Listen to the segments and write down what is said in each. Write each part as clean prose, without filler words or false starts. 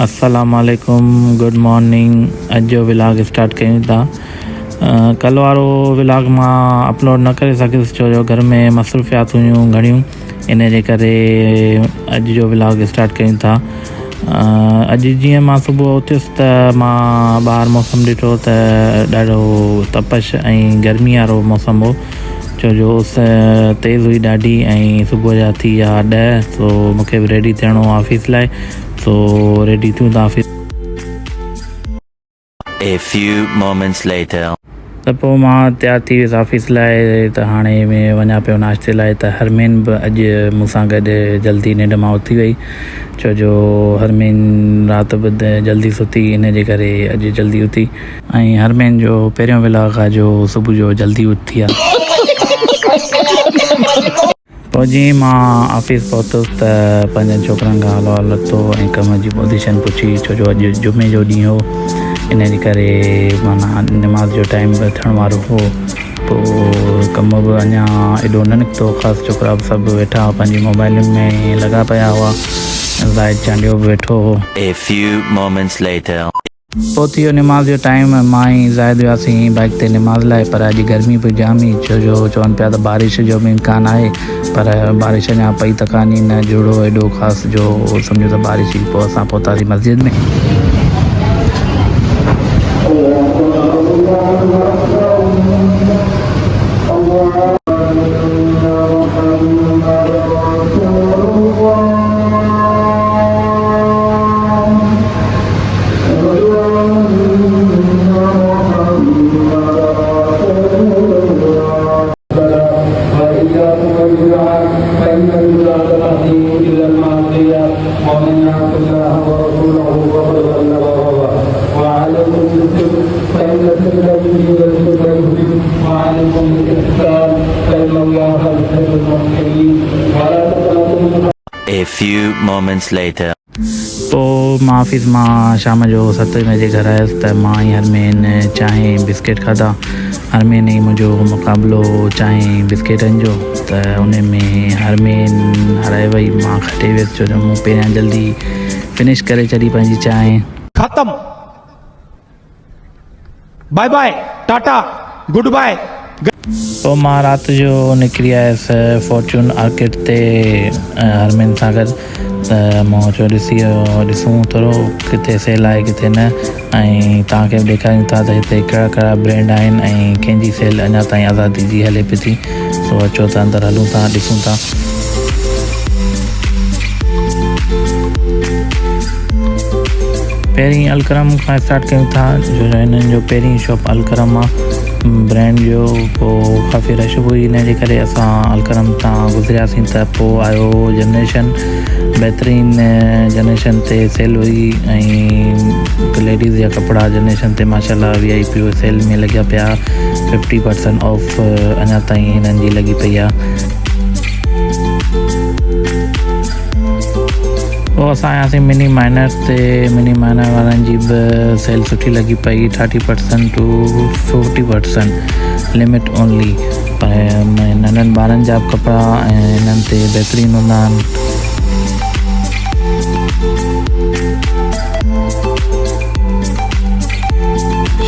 अस्सलाम वालेकुम, good morning. अॼु जो व्लॉग स्टार्ट कयूं था। कल्ह वारो व्लॉग मां अपलोड न करे सघियुसि छो जो घर में मसरूफ़ियात हुयूं घणियूं, इन जे करे अॼु जो व्लॉग स्टार्ट कयूं था। अॼु जीअं मां सुबुह उथियुसि त मां ॿाहिरि मौसम ॾिठो त ॾाढो तपश ऐं गर्मी वारो मौसम हो, छो जो उस तेज़ हुई ॾाढी ऐं सुबुह जा थी विया 10। सो मूंखे बि रेडी थियणो आहे ऑफिस लाइ, सो रेडी थियूं था office. A few moments later. त पोइ मां तयारु थी वियुसि ऑफिस लाइ, त हाणे वञा पियो नाश्ते लाइ। त हरमेन बि अॼु मूंसां गॾु जल्दी निंड मां उथी वई, छो जो हरमेन राति बि जल्दी सुती, इन जे करे अॼु जल्दी उथी। ऐं हरमेन जो पहिरियों व्लॉग आहे जो सुबुह जो जल्दी उथी आहे। पोइ जीअं मां ऑफिस पहुतुसि त पंहिंजनि छोकिरनि खां हलो लथो ऐं कम जी पोज़ीशन पुछी, छो जो अॼु जुमे जो ॾींहुं हो, इन जे करे माना नमाज़ जो टाइम बि थियण वारो हो। पोइ कम बि अञा एॾो न निकितो ख़ासि, छोकिरा बि सभु वेठा पंहिंजी मोबाइलुनि में लॻा पिया हुआ। ज़ाहिद चांडियो बि वेठो हो। A few moments later. पोइ थी वियो नमाज़ जो टाइम। मां ई ज़ाहिद वियासीं बाइक ते नमाज़ लाइ, पर अॼु गर्मी बि जाम हुई, छो जो चवनि पिया त बारिश जो बि इम्कान आहे, पर बारिश अञा पई त कान्हे, न जुड़ो एॾो ख़ासि जो सम्झो त बारिश ई। पोइ असां पहुतासीं मस्जिद में। A few moments later. पोइ मां ऑफिस मां शाम जो 7 बजे घर आयुसि त मां ई हरमेन चांहि बिस्किट खाधा। हरमेन ई मुंहिंजो मुक़ाबिलो चांहि बिस्किटनि जो, त उन में हरमेन हाराए वई, मां खटे वियुसि, छो जो मूं पहिरियां जल्दी फिनिश करे छॾी पंहिंजी चांहि। खत्म, bye bye, tata, goodbye. पोइ मां राति जो निकिरी आयुसि फॉर्चून आर्किड ते हरमेन सां गॾु। त मां चयो ॾिसूं थोरो किथे सेल आहे किथे न, ऐं तव्हांखे बि ॾेखारियूं था त हिते कहिड़ा कहिड़ा ब्रांड आहिनि ऐं कंहिंजी सेल अञा ताईं आज़ादी जी हले पई थी। सो अचो त अंदरि हलूं था, ॾिसूं था। पहिरीं अलकरम खां स्टार्ट कयूं था, जो हिननि जो पहिरीं शॉप अलकरम आहे ब्रांड जो। पोइ काफ़ी रश हुई, इन जे करे असां अलकरम तां गुज़रियासीं। त पोइ आयो जनरेशन, बहितरीन जनरेशन ते सेल हुई, ऐं लेडीज़ जा कपिड़ा जनरेशन ते माशाल्लाह VIP सेल में लॻिया पिया। 50% ऑफ अञा ताईं हिननि जी लॻी पई आहे। पोइ असां आयासीं मिनी माइनर ते। मिनी माइनर वारनि जी बि सेल सुठी लॻी पई, 30% टू 40% लिमिट ओनली। पर नंढनि ॿारनि जा बि कपिड़ा ऐं हिननि ते बहितरीनु हूंदा आहिनि।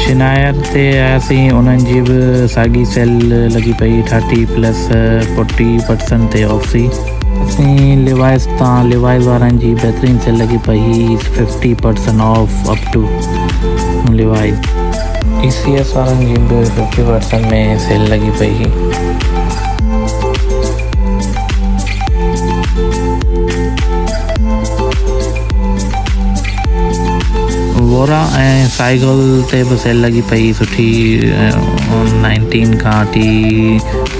शिनायर ते आयासीं, उन्हनि जी बि साॻी सेल लॻी पई, 30+40% ते ऑफ सी। असीं लिवाइस तां लिवाइस वारनि जी बहितरीनु सेल लॻी पई, 50% off up to Levi's. ECS वारनि जी बि 50% में सेल लॻी पई। वोरा ऐं साइगल ते बि सेल लॻी पई सुठी, 19 खां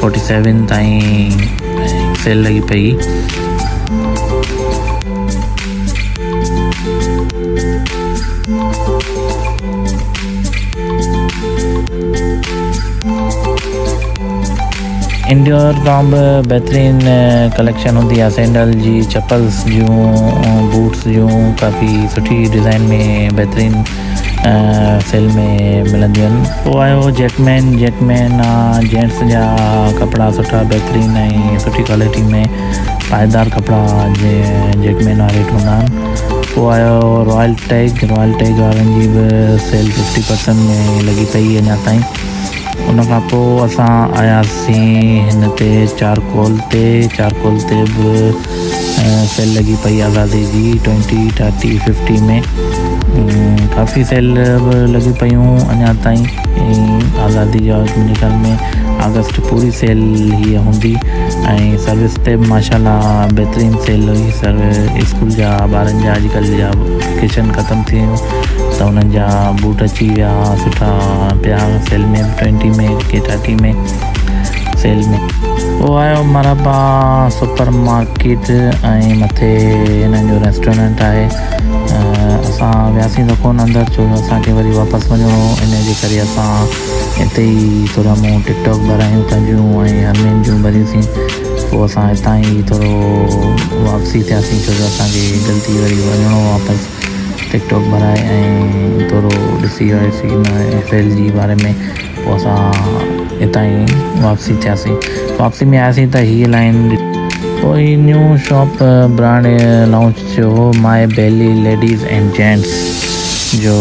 47 ताईं सेल लॻी पई। इंडोर खां बि बहितरीन कलेक्शन हूंदी आहे सैंडल जी, चप्पल्स जूं, बूट्स जूं, काफ़ी सुठी डिज़ाइन में बहितरीन सेल में मिलंदियूं आहिनि। पोइ आयो जेटमैन जेंट्स जा कपिड़ा सुठा बहितरीन ऐं सुठी क्वालिटी में पाइदार कपिड़ा जेटमैन वारा रेट हूंदा आहिनि। पोइ आयो रॉयल टैग वारनि जी बि सेल 50% में लॻी पई अञा ताईं। उन खां पोइ असां आयासीं हिन ते चारकोल ते बि सेल लॻी पई आज़ादी जी 20, 30, 50 में काफ़ी सेल बि लॻी पियूं अञा ताईं। आज़ादी जा मुंहिंजे ख़्याल में अगस्त पूरी सेल हीअ हूंदी ऐं सर्विस ते बि माशाल्लाह बहितरीन सेल हुई। स्कूल जा ॿारनि जा अॼुकल्ह जा वेकेशन ख़तमु थी वियूं त उन्हनि जा बूट अची विया सुठा पिया सेल में 20 में के 30 में सेल में। पोइ आयो मरबा सुपर मार्केट ऐं मथे हिननि जो रेस्टोरेंट आहे। असां वियासीं त कोन अंदरि, छो जो असांखे वरी वापसि वञिणो, इन जे करे असां हिते ई थोरा मूं टिकटॉक भरायूं पंहिंजूं ऐं हरमेन जूं भरियूंसीं। पोइ असां हितां ई थोरो वापसी थियासीं, छो जो असांखे गलती वरी वञिणो वापसि टिकटॉक भराए ऐं थोरो ॾिसी वियासीं सेल जी बारे में। पोइ असां हितां ई वापसी थियासीं। वापसी में आयासीं त हीअ लाइन कोई न्यू शॉप ब्रांड लॉन्च थियो, My Belly ladies and gents जो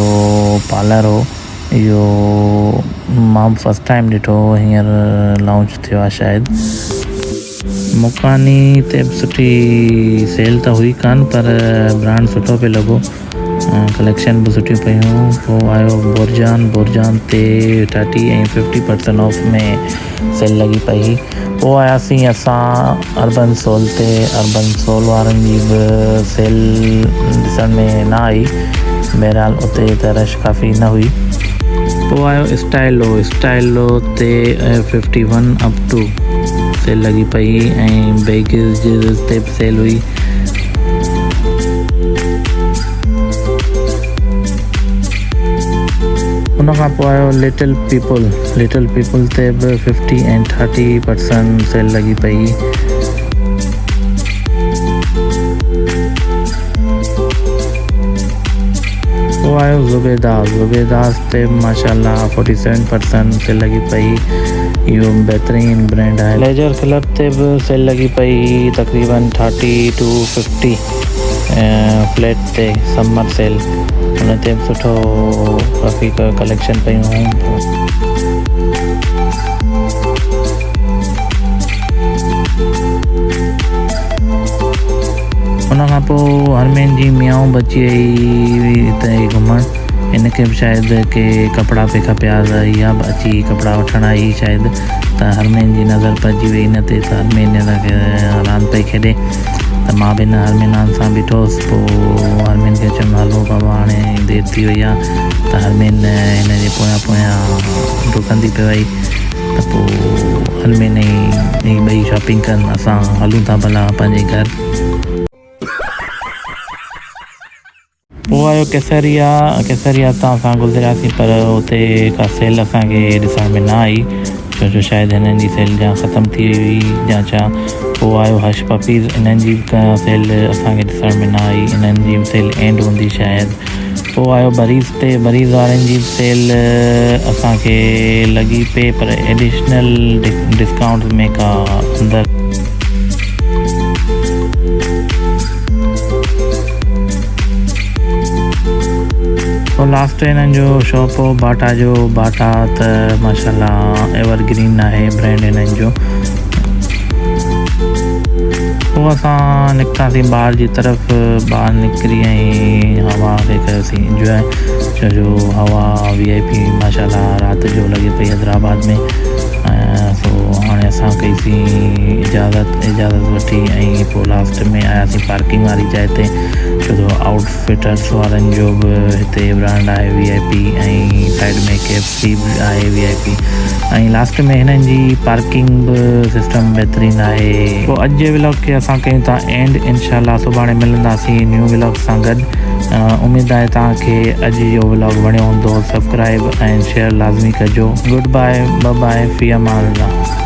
पार्लर हो। इहो मां फस्ट टाइम ॾिठो, हींअर लॉन्च थियो आहे शायदि। मुकानी ते बि सुठी सेल त हुई कान, पर ब्रांड सुठो पियो लॻो, कलेक्शन बि सुठियूं पियूं। पोइ आयो बोरजान ते 30 ऐं 50% ऑफ में सेल लॻी पई। पोइ आयासीं असां अर्बन सोल ते। अर्बन सोल वारनि जी बि सेल ॾिसण में न आई, बहरहाल उते त रश काफ़ी न हुई। पोइ आयो स्टाइलो ते 51 अप टू सेल लॻी पई ऐं बैगिस ते बि सेल हुई। उन खां पोइ आयो लिटिल पीपल ते बि 50 ऐं 30% सेल लॻी पई। पोइ आयो ज़ुबेदास ते माशाल्लाह 47% सेल लॻी पई। इहो बहितरीन ब्रांड आहे। लेजर क्लब ते बि सेल लॻी पई तक़रीबन 30 to 50 फ्लैट ते समर सेल। उन ते बि सुठो काफ़ी कलेक्शन पियूं। उन खां पोइ हरमेन जी मियाऊं बची वई हिते घुमणु, हिनखे बि शायदि के कपिड़ा पे खपिया त इहा बि अची कपिड़ा वठणु आई शायदि, त हरमेन जी नज़र पइजी वई हिन ते, त हरमेन हिनखे रांदि पई खेॾे त मां बि हिन हरमेनान सां बीठोसि। पोइ हरमेन खे चयुमि हलो बाबा हाणे देरि थी वई आहे, त हरमेन हिन जे पोयां डुकंदी पई वई। त पोइ हरमेन ई ॿई शॉपिंग कनि, असां हलूं था भला पंहिंजे घर। पोइ आयो केसरिया तां असां गुज़रियासीं, पर उते का सेल असांखे ॾिसण में न आई, छो जो शायदि हिननि जी सेल जा ख़तमु थी हुई या छा। पोइ आयो हश पपीज़, इन्हनि जी बि का सेल असांखे ॾिसण में न आई, इन्हनि जी बि सेल एंड हूंदी शायदि। पोइ आयो बरीज़ वारनि जी सेल असांखे लॻी पई, पर एडिशनल डिस्काउंट में का अंदरि। पोइ लास्ट हिननि जो शॉप हो बाटा त माशाल्लाह एवरग्रीन आहे ब्रांड हिननि जो। पोइ असां निकितासीं ॿाहिरि जी तरफ़, ॿाहिरि निकिरी ऐं हवा खे कयोसीं इंजॉय, छो जो हवा VIP माशाल्लाह राति जो लॻे पई हैदराबाद में। सो हाणे असां कईसीं इजाज़त वठी ऐं पोइ लास्ट में आयासीं पार्किंग वारी जाइ ते, छो जो आउटफिटर्स वारनि जो बि हिते ब्रांड आहे VIP ऐं साइड में KFC बि आहे VIP, ऐं लास्ट में हिननि जी पार्किंग बि सिस्टम बहितरीनु आहे। पोइ अॼु जे व्लॉग खे असां कयूं था एंड, इंशाल्लाह सुभाणे मिलंदासीं न्यू व्लॉग सां गॾु। उमेद आहे तव्हांखे अॼु जो व्लॉग वणियो हूंदो। सब्सक्राइब ऐं शेयर लाज़मी कजो। गुड बाय, बाय, फ़ी अमान अल्लाह।